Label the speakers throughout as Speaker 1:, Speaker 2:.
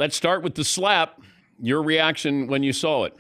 Speaker 1: let's start with the slap. Your reaction when you saw it.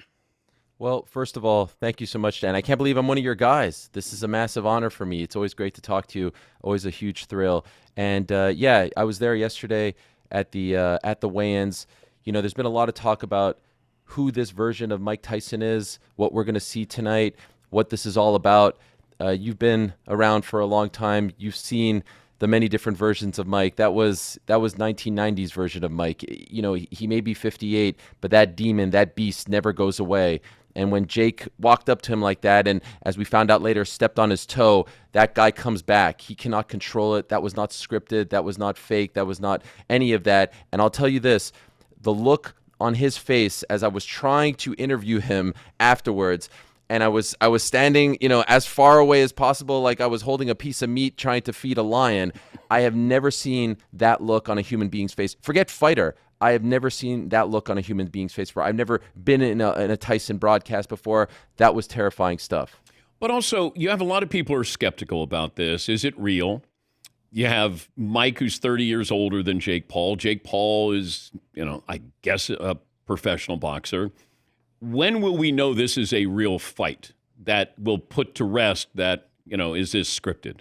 Speaker 2: Well, first of all, thank you so much, Dan. I can't believe I'm one of your guys. This is a massive honor for me. It's always great to talk to you. Always a huge thrill. And yeah, I was there yesterday at the weigh-ins. You know, there's been a lot of talk about who this version of Mike Tyson is, what we're going to see tonight, what this is all about. You've been around for a long time. You've seen the many different versions of Mike. That was 1990s version of Mike. You know, he may be 58, but that demon, that beast never goes away. And when Jake walked up to him like that, and as we found out later, stepped on his toe, that guy comes back. He cannot control it. That was not scripted. That was not fake. That was not any of that. And I'll tell you this, the look on his face as I was trying to interview him afterwards, and I was standing, you know, as far away as possible, like I was holding a piece of meat trying to feed a lion. I have never seen that look on a human being's face. Forget fighter. I have never seen that look on a human being's face before. I've never been in a Tyson broadcast before. That was terrifying stuff.
Speaker 1: But also, you have a lot of people who are skeptical about this. Is it real? You have Mike, who's 30 years older than Jake Paul. Jake Paul is, you know, I guess a professional boxer. When will we know this is a real fight that will put to rest that, you know, is this scripted?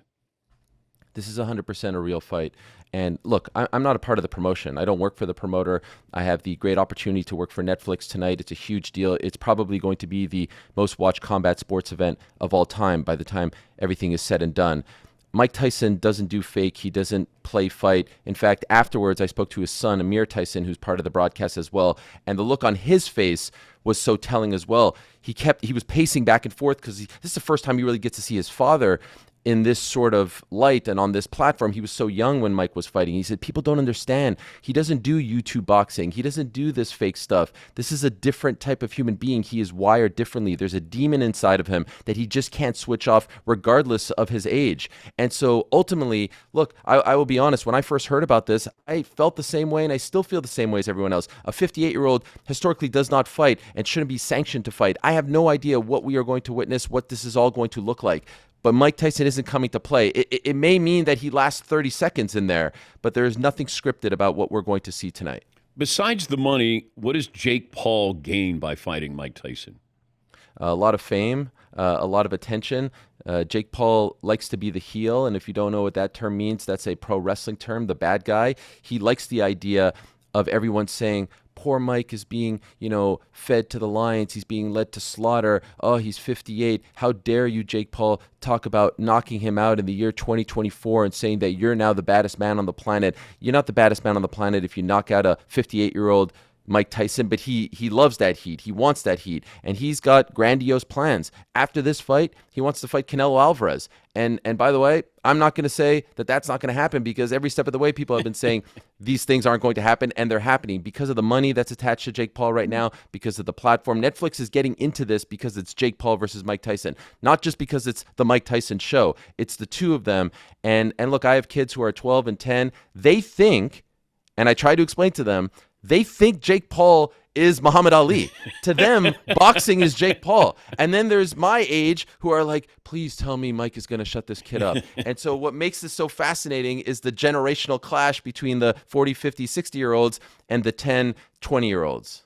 Speaker 2: This is 100% a real fight. And look, I'm not a part of the promotion. I don't work for the promoter. I have the great opportunity to work for Netflix tonight. It's a huge deal. It's probably going to be the most watched combat sports event of all time by the time everything is said and done. Mike Tyson doesn't do fake. He doesn't play fight. In fact, afterwards, I spoke to his son, Amir Tyson, who's part of the broadcast as well. And the look on his face was so telling as well. He was pacing back and forth because this is the first time he really gets to see his father in this sort of light and on this platform. He was so young when Mike was fighting. He said, people don't understand. He doesn't do YouTube boxing. He doesn't do this fake stuff. This is a different type of human being. He is wired differently. There's a demon inside of him that he just can't switch off regardless of his age. And so ultimately, look, I will be honest, when I first heard about this, I felt the same way and I still feel the same way as everyone else. A 58-year-old historically does not fight and shouldn't be sanctioned to fight. I have no idea what we are going to witness, what this is all going to look like. But Mike Tyson isn't coming to play. It may mean that he lasts 30 seconds in there, but there is nothing scripted about what we're going to see tonight.
Speaker 1: Besides the money, what does Jake Paul gain by fighting Mike Tyson?
Speaker 2: A lot of fame, a lot of attention. Jake Paul likes to be the heel, and if you don't know what that term means, that's a pro wrestling term, the bad guy. He likes the idea of everyone saying, poor Mike is being, fed to the lions. He's being led to slaughter. Oh, he's 58. How dare you, Jake Paul, talk about knocking him out in the year 2024 and saying that you're now the baddest man on the planet. You're not the baddest man on the planet if you knock out a 58-year-old Mike Tyson, but he loves that heat. He wants that heat, and he's got grandiose plans. After this fight, he wants to fight Canelo Alvarez. And by the way, I'm not going to say that that's not going to happen because every step of the way, people have been saying these things aren't going to happen, and they're happening because of the money that's attached to Jake Paul right now, because of the platform. Netflix is getting into this because it's Jake Paul versus Mike Tyson, not just because it's the Mike Tyson show. It's the two of them. And look, I have kids who are 12 and 10. They think, and I try to explain to them, they think Jake Paul is Muhammad Ali. To them, boxing is Jake Paul. And then there's my age who are like, please tell me Mike is going to shut this kid up. And so what makes this so fascinating is the generational clash between the 40, 50, 60-year-olds and the 10, 20-year-olds.